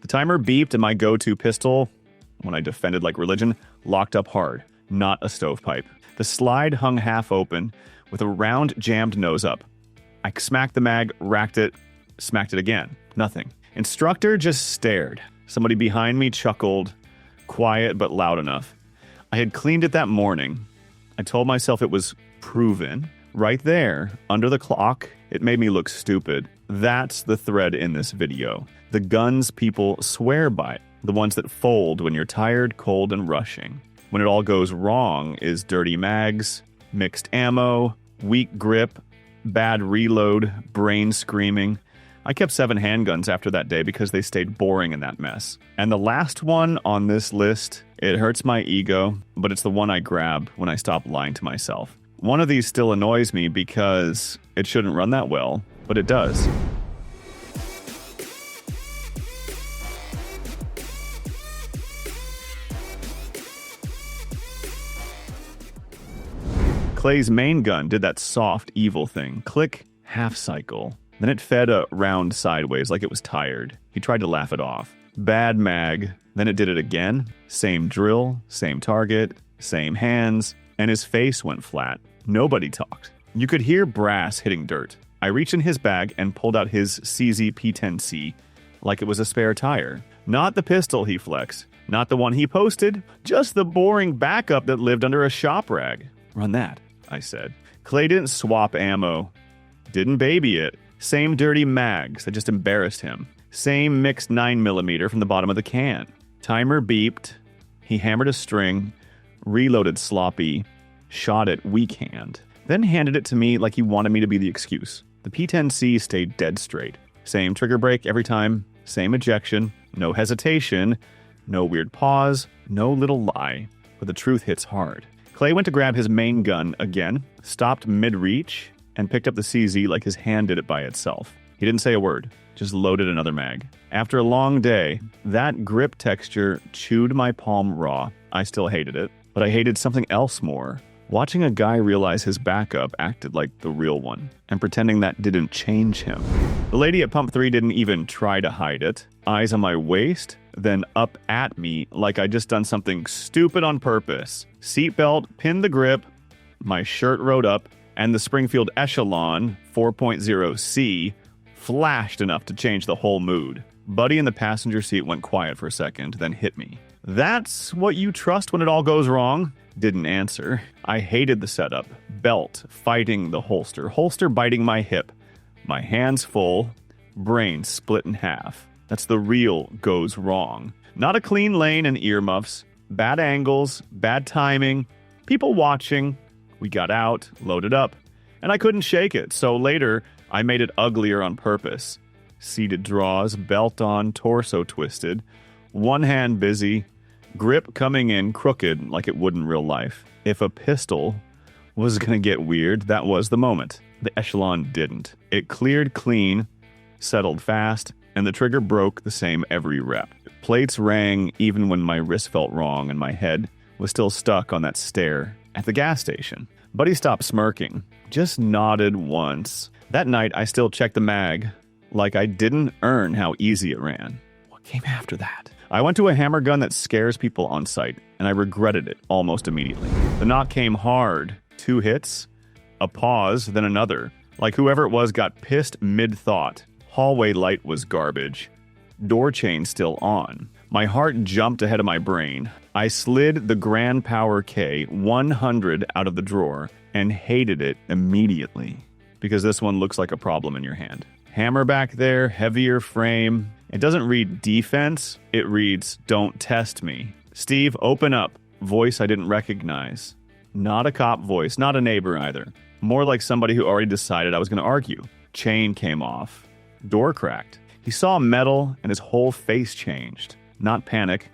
The timer beeped and my go-to pistol, when I defended like religion, locked up hard, not a stovepipe. The slide hung half open with a round jammed nose up. I smacked the mag, racked it, smacked it again. Nothing. Instructor just stared. Somebody behind me chuckled, quiet but loud enough. I had cleaned it that morning. I told myself it was proven. Right there, under the clock, it made me look stupid. That's the thread in this video. The guns people swear by. The ones that fold when you're tired, cold, and rushing. When it all goes wrong is dirty mags, mixed ammo, weak grip, bad reload, brain screaming. I kept 7 handguns after that day because they stayed boring in that mess. And the last one on this list, it hurts my ego, but it's the one I grab when I stop lying to myself. One of these still annoys me because it shouldn't run that well, but it does. Clay's main gun did that soft, evil thing. Click, half cycle. Then it fed a round sideways like it was tired. He tried to laugh it off. Bad mag. Then it did it again. Same drill, same target, same hands, and his face went flat. Nobody talked. You could hear brass hitting dirt. I reached in his bag and pulled out his CZ P-10C like it was a spare tire. Not the pistol he flexed. Not the one he posted. Just the boring backup that lived under a shop rag. Run that, I said. Clay didn't swap ammo. Didn't baby it. Same dirty mags that just embarrassed him. Same mixed 9mm from the bottom of the can. Timer beeped. He hammered a string, reloaded sloppy, shot it weak hand, then handed it to me like he wanted me to be the excuse. The P-10C stayed dead straight. Same trigger break every time, same ejection, no hesitation, no weird pause, no little lie. But the truth hits hard. Clay went to grab his main gun again, stopped mid-reach, and picked up the CZ like his hand did it by itself. He didn't say a word, just loaded another mag. After a long day, that grip texture chewed my palm raw. I still hated it, but I hated something else more. Watching a guy realize his backup acted like the real one, and pretending that didn't change him. The lady at Pump 3 didn't even try to hide it. Eyes on my waist, then up at me like I'd just done something stupid on purpose. Seatbelt, pinned the grip, my shirt rode up, and the Springfield Echelon 4.0C flashed enough to change the whole mood. Buddy in the passenger seat went quiet for a second, then hit me. That's what you trust when it all goes wrong? Didn't answer. I hated the setup. Belt fighting the holster. Holster biting my hip. My hands full. Brain split in half. That's the real goes wrong. Not a clean lane and earmuffs. Bad angles. Bad timing. People watching. We got out, loaded up, and I couldn't shake it, so later I made it uglier on purpose. Seated draws, belt on, torso twisted, one hand busy, grip coming in crooked like it would in real life. If a pistol was gonna get weird, that was the moment. The Echelon didn't. It cleared clean, settled fast, and the trigger broke the same every rep. Plates rang even when my wrist felt wrong and my head was still stuck on that stair at the gas station. Buddy stopped smirking, just nodded once. That night, I still checked the mag, like I didn't earn how easy it ran. What came after that? I went to a hammer gun that scares people on sight, and I regretted it almost immediately. The knock came hard. 2 hits, a pause, then another. Like whoever it was got pissed mid-thought. Hallway light was garbage. Door chain still on. My heart jumped ahead of my brain. I slid the Grand Power K 100 out of the drawer and hated it immediately because this one looks like a problem in your hand. Hammer back there, heavier frame. It doesn't read defense, it reads don't test me. Steve, open up. Voice I didn't recognize. Not a cop voice, not a neighbor either. More like somebody who already decided I was going to argue. Chain came off. Door cracked. He saw metal and his whole face changed. Not panic.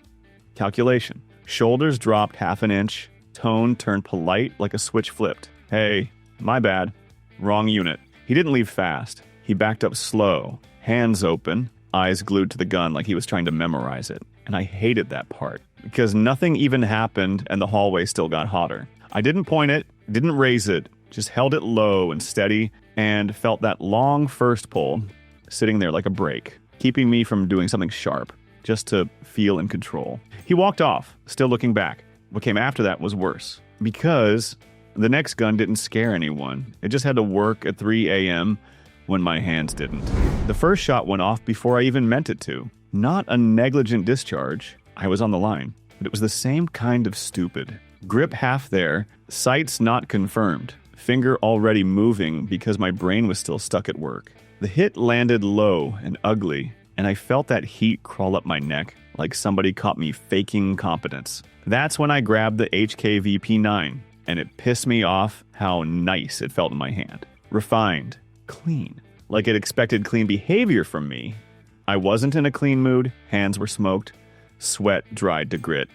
Calculation. Shoulders dropped half an inch. Tone turned polite like a switch flipped. Hey, my bad. Wrong unit. He didn't leave fast. He backed up slow. Hands open. Eyes glued to the gun like he was trying to memorize it. And I hated that part. Because nothing even happened and the hallway still got hotter. I didn't point it. Didn't raise it. Just held it low and steady. And felt that long first pull sitting there like a brake. Keeping me from doing something sharp. just to feel in control. He walked off, still looking back. What came after that was worse, because the next gun didn't scare anyone. It just had to work at 3 a.m. when my hands didn't. The first shot went off before I even meant it to. Not a negligent discharge. I was on the line. But it was the same kind of stupid. Grip half there, sights not confirmed. Finger already moving because my brain was still stuck at work. The hit landed low and ugly, and I felt that heat crawl up my neck like somebody caught me faking competence. That's when I grabbed the HK VP9, and it pissed me off how nice it felt in my hand. Refined. Clean. Like it expected clean behavior from me. I wasn't in a clean mood, hands were smoked, sweat dried to grit,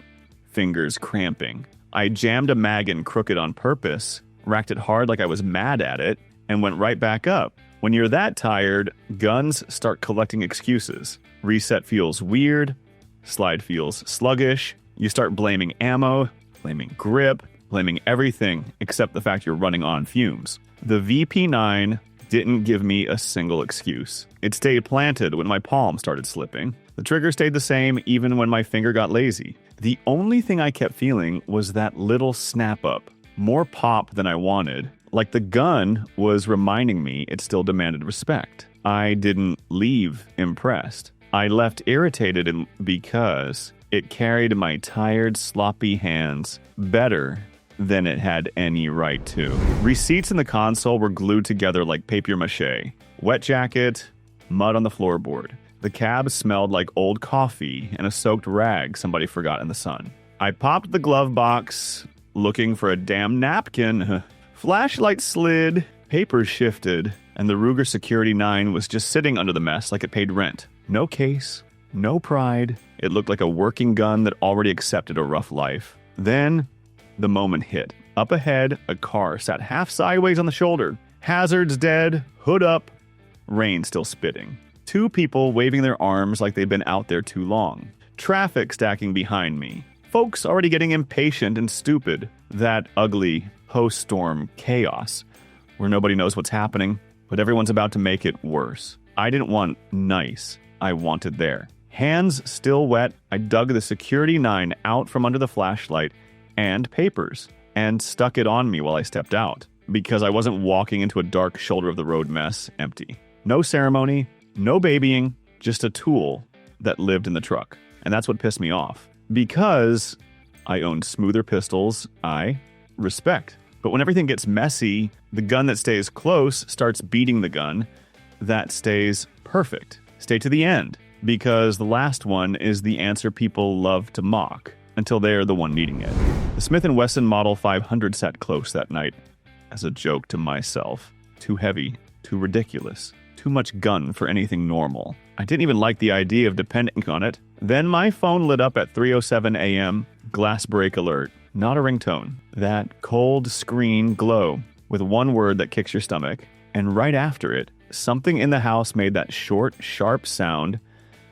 fingers cramping. I jammed a mag in crooked on purpose, racked it hard like I was mad at it, and went right back up. When you're that tired, guns start collecting excuses. Reset feels weird, slide feels sluggish, you start blaming ammo, blaming grip, blaming everything except the fact you're running on fumes. The VP9 didn't give me a single excuse. It stayed planted when my palm started slipping. The trigger stayed the same even when my finger got lazy. The only thing I kept feeling was that little snap up. More pop than I wanted. Like the gun was reminding me it still demanded respect. I didn't leave impressed. I left irritated because it carried my tired, sloppy hands better than it had any right to. Receipts in the console were glued together like papier-mâché. Wet jacket, mud on the floorboard. The cab smelled like old coffee and a soaked rag somebody forgot in the sun. I popped the glove box, looking for a damn napkin. Flashlight slid, papers shifted, and the Ruger Security 9 was just sitting under the mess like it paid rent. No case, no pride. It looked like a working gun that already accepted a rough life. Then the moment hit. Up ahead, a car sat half sideways on the shoulder. Hazards dead, hood up, rain still spitting. Two people waving their arms like they'd been out there too long. Traffic stacking behind me. Folks already getting impatient and stupid. That ugly post-storm chaos where nobody knows what's happening, but everyone's about to make it worse. I didn't want nice. I wanted there. Hands still wet, I dug the Security 9 out from under the flashlight and papers, and stuck it on me while I stepped out, because I wasn't walking into a dark shoulder-of-the-road mess empty. No ceremony, no babying, just a tool that lived in the truck. And that's what pissed me off. Because I owned smoother pistols, I respect. But when everything gets messy, the gun that stays close starts beating the gun that stays perfect. Stay to the end, because the last one is the answer people love to mock until they're the one needing it. The Smith & Wesson Model 500 sat close that night as a joke to myself. Too heavy, too ridiculous, too much gun for anything normal. I didn't even like the idea of depending on it. Then my phone lit up at 3:07 a.m., glass break alert. Not a ringtone. That cold screen glow with one word that kicks your stomach. And right after it, something in the house made that short, sharp sound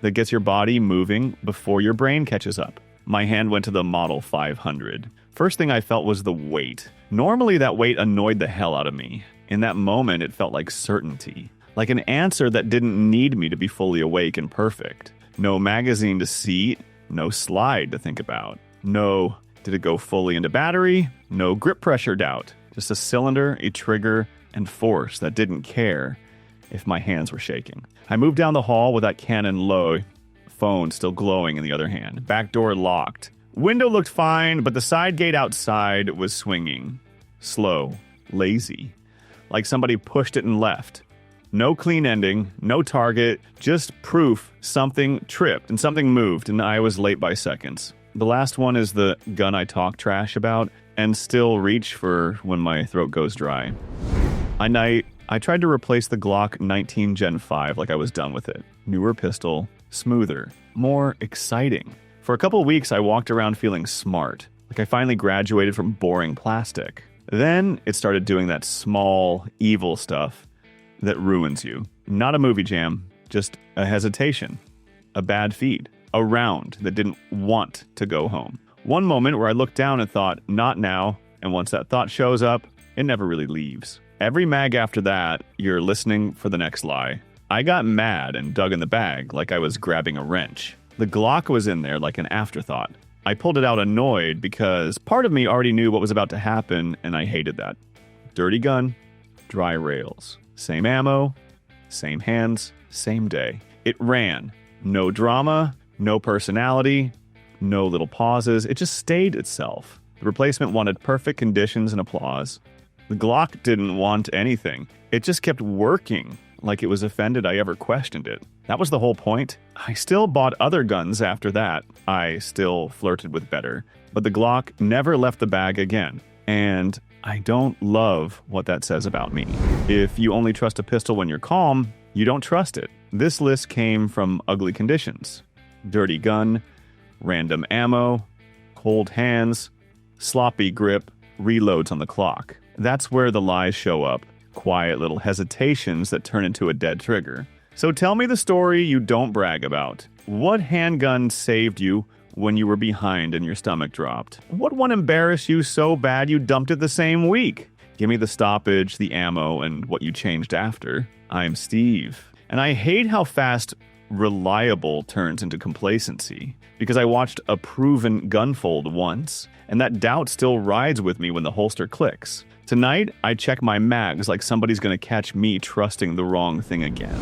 that gets your body moving before your brain catches up. My hand went to the Model 500. First thing I felt was the weight. Normally that weight annoyed the hell out of me. In that moment, it felt like certainty. Like an answer that didn't need me to be fully awake and perfect. No magazine to see, no slide to think about. No, did it go fully into battery? No grip pressure doubt. Just a cylinder, a trigger, and force that didn't care if my hands were shaking. I moved down the hall with that Canon low, phone still glowing in the other hand. Back door locked. Window looked fine, but the side gate outside was swinging. Slow, lazy. Like somebody pushed it and left. No clean ending, no target, just proof something tripped and something moved, and I was late by seconds. The last one is the gun I talk trash about and still reach for when my throat goes dry. I tried to replace the Glock 19 Gen 5 like I was done with it. Newer pistol, smoother, more exciting. For a couple of weeks, I walked around feeling smart, like I finally graduated from boring plastic. Then it started doing that small, evil stuff that ruins you. Not a movie jam, just a hesitation, a bad feed, a round that didn't want to go home. One moment where I looked down and thought, not now, and once that thought shows up, it never really leaves. Every mag after that, you're listening for the next lie. I got mad and dug in the bag like I was grabbing a wrench. The Glock was in there like an afterthought. I pulled it out annoyed because part of me already knew what was about to happen, and I hated that. Dirty gun, dry rails. Same ammo, same hands, same day. It ran. No drama, no personality, no little pauses. It just stayed itself. The replacement wanted perfect conditions and applause. The Glock didn't want anything. It just kept working, like it was offended I ever questioned it. That was the whole point. I still bought other guns after that. I still flirted with better. But the Glock never left the bag again. And I don't love what that says about me. If you only trust a pistol when you're calm, you don't trust it. This list came from ugly conditions. Dirty gun, random ammo, cold hands, sloppy grip, reloads on the clock. That's where the lies show up. Quiet little hesitations that turn into a dead trigger. So tell me the story you don't brag about. What handgun saved you when you were behind and your stomach dropped? What one embarrassed you so bad you dumped it the same week? Give me the stoppage, the ammo, and what you changed after. I'm Steve. And I hate how fast reliable turns into complacency, because I watched a proven gun fold once, and that doubt still rides with me when the holster clicks. Tonight, I check my mags like somebody's gonna catch me trusting the wrong thing again.